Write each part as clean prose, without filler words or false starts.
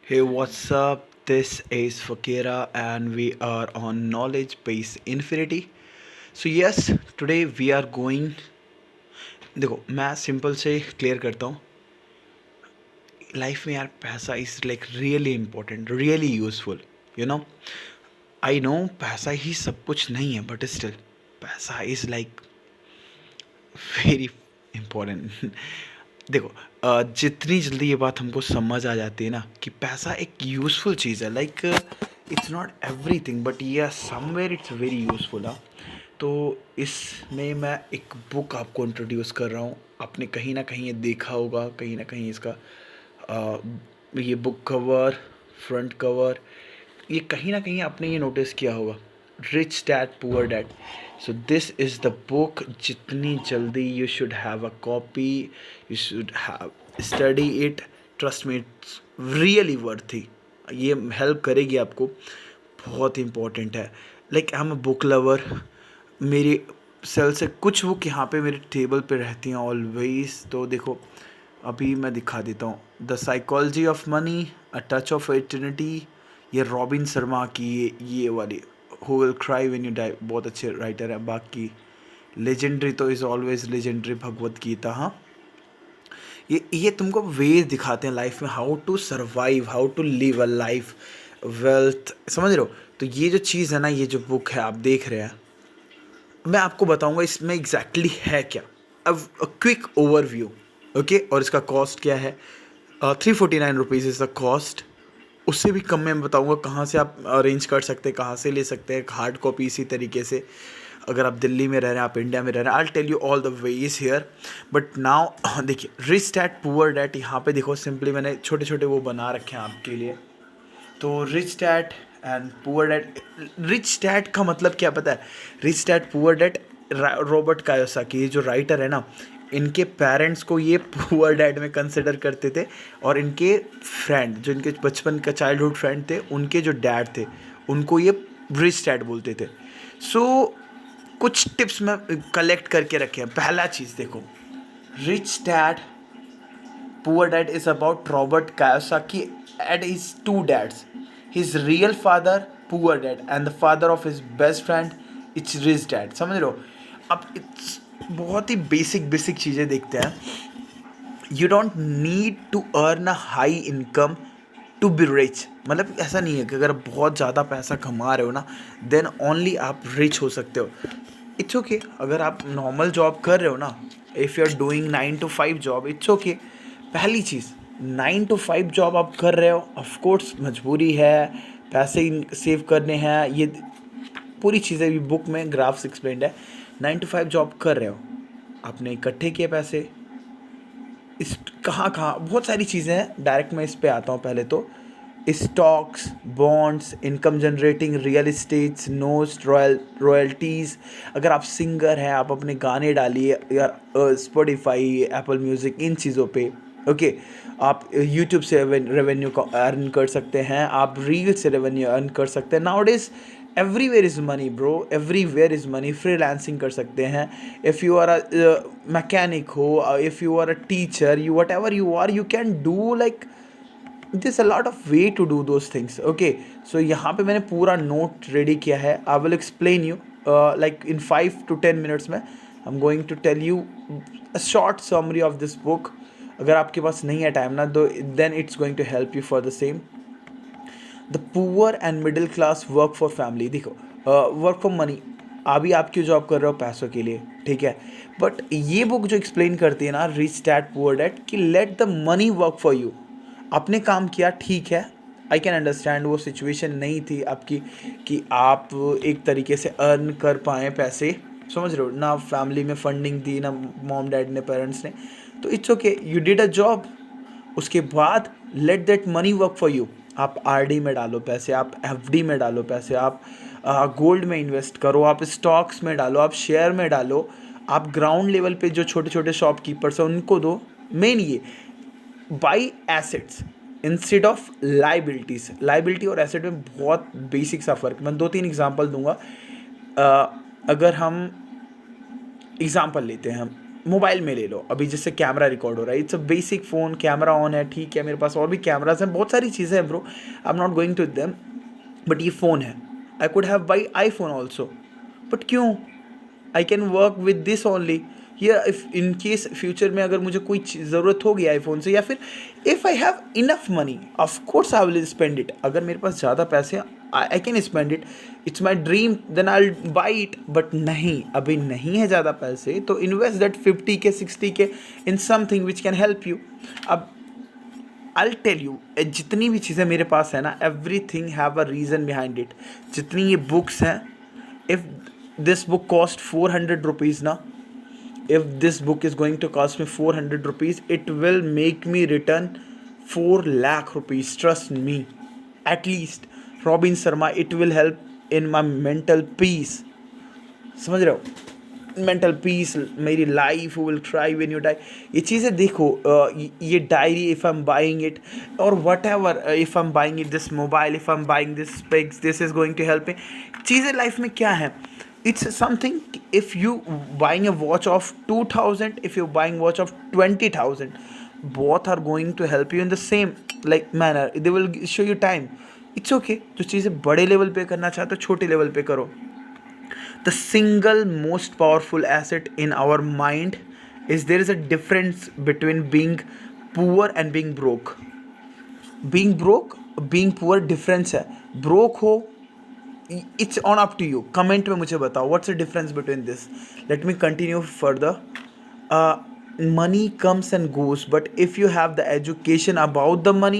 Hey, what's up? This is Fakira, and we are on Knowledge Base Infinity. So, yes, today we are going. देखो मैं simple से clear करता हूँ. Life में यार पैसा is like really important, really useful. You know I know पैसा ही सब कुछ नहीं है, बट स्टिल पैसा इज़ लाइक वेरी इम्पोर्टेंट. देखो जितनी जल्दी ये बात हमको समझ आ जाती है ना कि पैसा एक यूज़फुल चीज़ है. Like it's not everything, but ये समवेयर इट्स वेरी यूज़फुल. हाँ, तो इसमें मैं एक बुक आपको इंट्रोड्यूस कर रहा हूँ. आपने कहीं ना कहीं ये देखा होगा, कहीं ना कहीं इसका ये बुक कवर, फ्रंट कवर, ये कहीं ना कहीं आपने ये नोटिस किया होगा. Rich dad poor dad. So this is the book. जितनी जल्दी you should have a copy, you should have study it. Trust me, it's really worthy. ये हेल्प करेगी आपको. बहुत इंपॉर्टेंट है. Like I am a book lover. मेरी cell से कुछ बुक यहाँ पे मेरे टेबल पे रहती हैं ऑलवेज. तो देखो अभी मैं दिखा देता हूँ. The psychology of money, a touch of eternity, ये रॉबिन शर्मा की ये वाली. Who will cry when you die, बहुत अच्छे राइटर हैं. बाकी लेजेंडरी तो is always legendary, Bhagavad Gita. हाँ, ये तुमको वेज दिखाते हैं लाइफ में, how to survive, how to live a life, wealth. समझ रहे हो? तो ये जो चीज़ है ना, ये जो बुक है आप देख रहे हैं, मैं आपको बताऊंगा इसमें एग्जैक्टली है क्या. अब क्विक ओवरव्यू. ओके, और इसका कॉस्ट क्या है? 349 रुपीज़ इज़ द कॉस्ट. उससे भी कम में बताऊंगा कहाँ से आप अरेंज कर सकते हैं, कहाँ से ले सकते हैं हार्ड कॉपी. इसी तरीके से अगर आप दिल्ली में रह रहे हैं, आप इंडिया में रह रहे हैं, I tell you all the ways here. But now देखिए, रिच डैड पुअर डैड, यहाँ पे देखो सिंपली मैंने छोटे छोटे वो बना रखे हैं आपके लिए. तो rich dad and poor dad. Rich dad का मतलब क्या पता है? Rich dad poor dad, Robert Kiyosaki, ये जो राइटर है ना, इनके पेरेंट्स को ये पुअर डैड में कंसिडर करते थे. और इनके फ्रेंड, जो इनके बचपन का चाइल्डहुड फ्रेंड थे, उनके जो डैड थे, उनको ये रिच डैड बोलते थे. सो कुछ टिप्स मैं कलेक्ट करके रखे हैं. पहला चीज़ देखो, rich dad Poor Dad is about Robert Kiyosaki and his two dads. His real father, Poor Dad, and the father of his best friend, it's Rich Dad. समझ रहे हो? अब it's बहुत ही बेसिक बेसिक चीज़ें देखते हैं. You don't need to earn a high income to be rich. मतलब ऐसा नहीं है कि अगर आप बहुत ज़्यादा पैसा कमा रहे हो ना, देन ओनली आप रिच हो सकते हो. इट्स ओके अगर आप नॉर्मल जॉब कर रहे हो ना, if you are doing 9 to 5 job, it's okay. पहली चीज़, 9 to 5 जॉब आप कर रहे हो, ऑफकोर्स मजबूरी है, पैसे सेव करने हैं, ये पूरी चीज़ें भी बुक में ग्राफ्स एक्सप्लेंड है. 9 to 5 जॉब कर रहे हो, आपने इकट्ठे किए पैसे, इस कहाँ कहाँ बहुत सारी चीज़ें हैं. डायरेक्ट मैं इस पे आता हूँ. पहले तो stocks, bonds, income generating, real estates, notes, royalties. अगर आप सिंगर हैं, आप अपने गाने डालिए या स्पॉटिफाई, एप्पल म्यूज़िक, इन चीज़ों पे. ओके, आप यूट्यूब से रेवेन्यू को अर्न कर सकते हैं, आप रील से रेवेन्यू अर्न कर सकते हैं. Nowadays everywhere is money bro, everywhere is money. Freelancing कर सकते हैं. If you are a mechanic हो, if you are a teacher, you whatever you are, you can do like this a lot of way to do those things. Okay, so यहाँ पे मैंने पूरा note ready किया है. I will explain you like in 5 to 10 minutes में. I am going to tell you a short summary of this book. अगर आपके पास नहीं है टाइम ना, तो then it's going to help you for the same. The poor and middle class work for family. देखो, work for money. अभी आप क्यों जॉब कर रहे हो? पैसों के लिए, ठीक है. बट ये बुक जो एक्सप्लेन करती है ना, रिच डैड पुअर डैड, कि let the money work for you. आपने काम किया, ठीक है, आई कैन अंडरस्टैंड वो सिचुएशन नहीं थी आपकी कि आप एक तरीके से अर्न कर पाएँ पैसे. समझ रहे हो ना? फैमिली में फंडिंग थी ना, मॉम डैड ने, पेरेंट्स ने. तो it's okay, you did a job. उसके बाद let that money work for you. आप आरडी में डालो पैसे, आप एफडी में डालो पैसे, आप गोल्ड में इन्वेस्ट करो, आप स्टॉक्स में डालो, आप शेयर में डालो, आप ग्राउंड लेवल पे जो छोटे छोटे शॉपकीपर्स हैं उनको दो. मेन ये, by assets instead of liabilities. Liability और एसेट में बहुत बेसिक सा फ़र्क. मैं 2-3 एग्जांपल दूंगा. अगर हम एग्जांपल लेते हैं, हम मोबाइल में ले लो, अभी जिससे कैमरा रिकॉर्ड हो रहा है, it's a basic phone, camera on है, ठीक है, मेरे पास और भी कैमराज हैं, बहुत सारी चीज़ें हैं bro, I am not going to them, but ये फ़ोन है, I could have buy iPhone also, but क्यों, I can work with this only. या इफ इन केस फ्यूचर में अगर मुझे कोई ज़रूरत होगी आईफोन से, या फिर if I have enough money, of course I will spend it, अगर मेरे पास ज़्यादा पैसे I can spend it, it's my dream, then I buy it, but नहीं, अभी नहीं है ज़्यादा पैसे, तो invest that 50K 60K in something which can help you. अब I'll टेल यू, जितनी भी चीज़ें मेरे पास है ना, every thing have a reason behind it. जितनी ये बुक्स हैं, if this book cost 400 rupees ना, if this book is going to cost me 400 rupees, it will make me return 4 lakh rupees, trust me, at least। Robin Sharma, it will help in my mental peace, समझ रहे हो, mental peace, मेरी life will thrive when you die. ये चीज़ें देखो, ये diary, if I am buying it, और whatever, if I am buying it, this mobile, if I am buying this specs, this is going to help me. चीज़ें life में क्या है, it's something, if you buying a watch of 2000, if you buying watch of 20,000, both are going to help you in the same like manner, they will show you time, it's okay। जो चीज़ें बड़े level पे करना चाहते हो, छोटे level पे करो। The single most powerful asset in our mind is there is a difference between being poor and being broke। Being broke, being poor difference है। Broke हो, it's on up to you। Comment में मुझे बताओ what's the difference between this। Let me continue further। uh, Money comes and goes, but if you have the education about the money,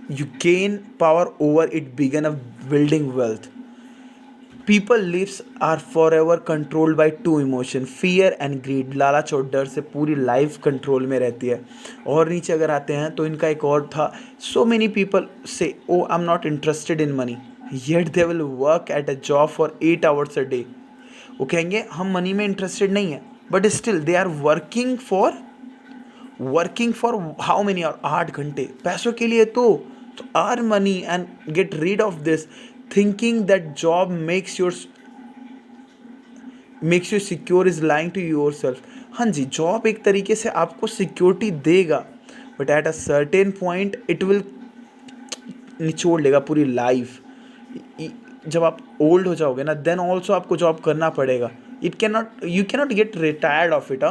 you gain power over it, begin of building wealth। People lives are for ever controlled by two emotion, fear and greed. लालच और डर से पूरी life control में रहती है। और नीचे अगर आते हैं तो इनका एक और था, सो many people say oh I am not interested in money, yet they will work at a job for 8 hours a day। वो कहेंगे हम मनी में इंटरेस्टेड नहीं है, but still they are working for how many hour, 8 घंटे पैसों के लिए। तो earn money and get rid of this thinking that job makes you secure is lying to your self. हाँ जी, जॉब एक तरीके से आपको सिक्योरिटी देगा, but at a certain point it will निचोड़ लेगा पूरी लाइफ। जब आप ओल्ड हो जाओगे ना, देन ऑल्सो आपको जॉब करना पड़ेगा। You cannot get retired of it.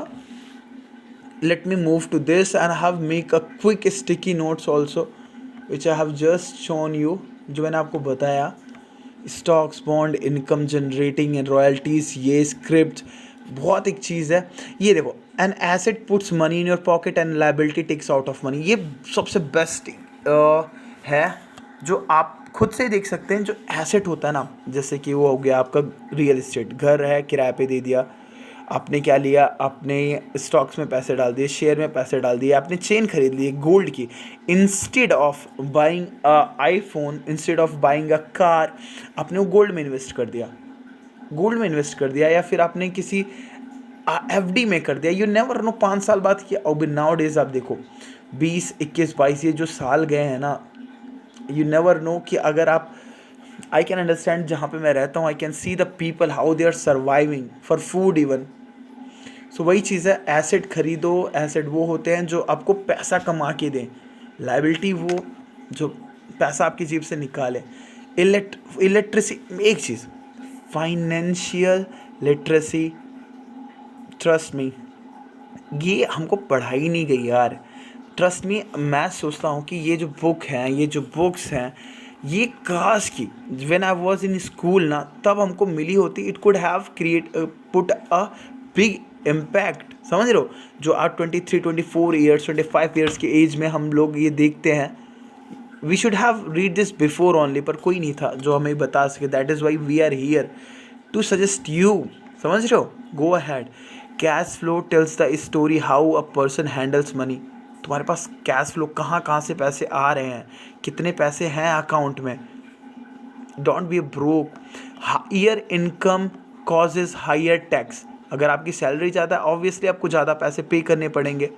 Let me move to this, and I have make a quick sticky notes also, which I have just shown you, जो मैंने आपको बताया, stocks, bond, income generating and royalties, ये script बहुत एक चीज़ है। ये देखो, an asset puts money in your pocket and liability takes out of money. ये सबसे बेस्ट है जो आप खुद से देख सकते हैं। जो एसेट होता है ना, जैसे कि वो हो गया आपका रियल इस्टेट, घर है किराए पे दे दिया आपने, क्या लिया आपने, स्टॉक्स में पैसे डाल दिए, शेयर में पैसे डाल दिए, आपने चेन खरीद ली गोल्ड की, instead of buying a iPhone, instead of buying a car, आपने वो गोल्ड में इन्वेस्ट कर दिया, या फिर आपने किसी एफडी में कर दिया। यू नेवर नो, 5 साल बाद किया। और नाउ डेज आप देखो 20, 21, 22 ये जो साल गए हैं ना, यू नेवर नो कि अगर आप, आई कैन अंडरस्टैंड, जहाँ पे मैं रहता हूँ, I can see the people how they are surviving for food even. So वही चीज़ है, एसेट खरीदो। एसेट वो होते हैं जो आपको पैसा कमा के दें, लाइबिलिटी वो जो पैसा आपकी जेब से निकाले। इलेक्ट्रिसी, एक चीज़, फाइनेंशियल लिटरेसी, ट्रस्ट मी, ये हमको पढ़ाई नहीं गई यार, ट्रस्ट मी। मैं सोचता हूँ कि ये जो बुक्स हैं, ये काश की when I was in school ना, तब हमको मिली होती, it could have put a big impact. समझ रहे हो, जो आप 23, 24 ईयर्स, 25 ईयर्स के एज में हम लोग ये देखते हैं, we should have read this before only, पर कोई नहीं था जो हमें बता सके। That is why we are here to suggest you. समझ रहे हो, go ahead. Cash flow tells the story how a person handles money. तुम्हारे पास कैश फ्लो, कहाँ से पैसे आ रहे हैं, कितने पैसे हैं अकाउंट में। Don't be broke. Higher income causes higher tax. अगर आपकी सैलरी ज़्यादा है, ऑब्वियसली आपको ज़्यादा पैसे पे करने पड़ेंगे।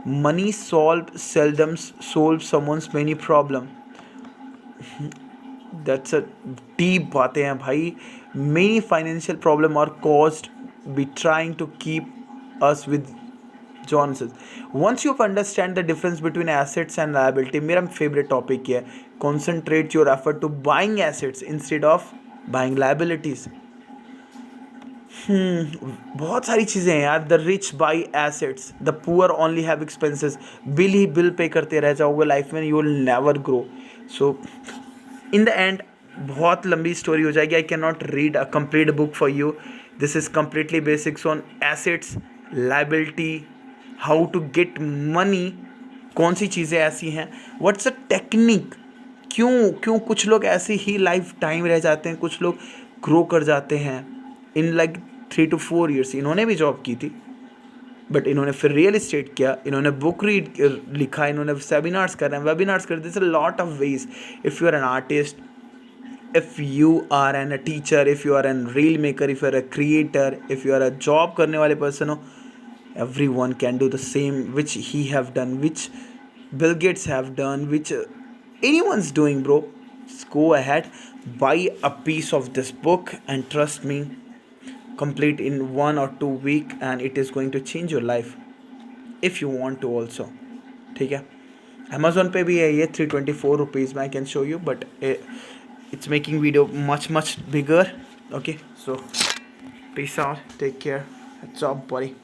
Money seldom solve someone's many problem. That's a deep बातें हैं भाई। Many financial problem are caused be trying to keep us with Johnsons. Once you understand the difference between assets and liability, मेरा favorite topic है, concentrate your effort to buying assets instead of buying liabilities. बहुत सारी चीज़ें हैं यार. The rich buy assets, the poor only have expenses. Bill ही bill pay करते रह जाओगे लाइफ में, you will never grow. So in the end बहुत लंबी स्टोरी हो जाएगी. I can not read a complete book for you. This is completely basics on assets, liability, how to get money. कौन सी चीज़ें ऐसी हैं, व्हाट्स अ टेक्निक, क्यों क्यों कुछ लोग ऐसे ही लाइफ टाइम रह जाते हैं, कुछ लोग ग्रो कर जाते हैं इन लाइक 3 to 4 years. इन्होंने भी जॉब की थी बट इन्होंने फिर रियल इस्टेट किया, इन्होंने बुक रीड लिखा, इन्होंने सेमिनार्स कर रहे हैं, वेबिनार्स कर रहे हैं. This a lot of ways. If you are an artist, if you are an a teacher, if you are an reel maker, if you are a creator, if you are a job करने वाले person हो, everyone can do the same which he have done, which Bill Gates have done, which anyone's doing, bro. Just go ahead, buy a piece of this book and trust me, complete in 1 or 2 week and it is going to change your life if you want to also. ठीक है. Amazon पे भी है ये 324 rupees में. I can show you but it's making video much bigger. Okay, so peace out, take care, what's up buddy.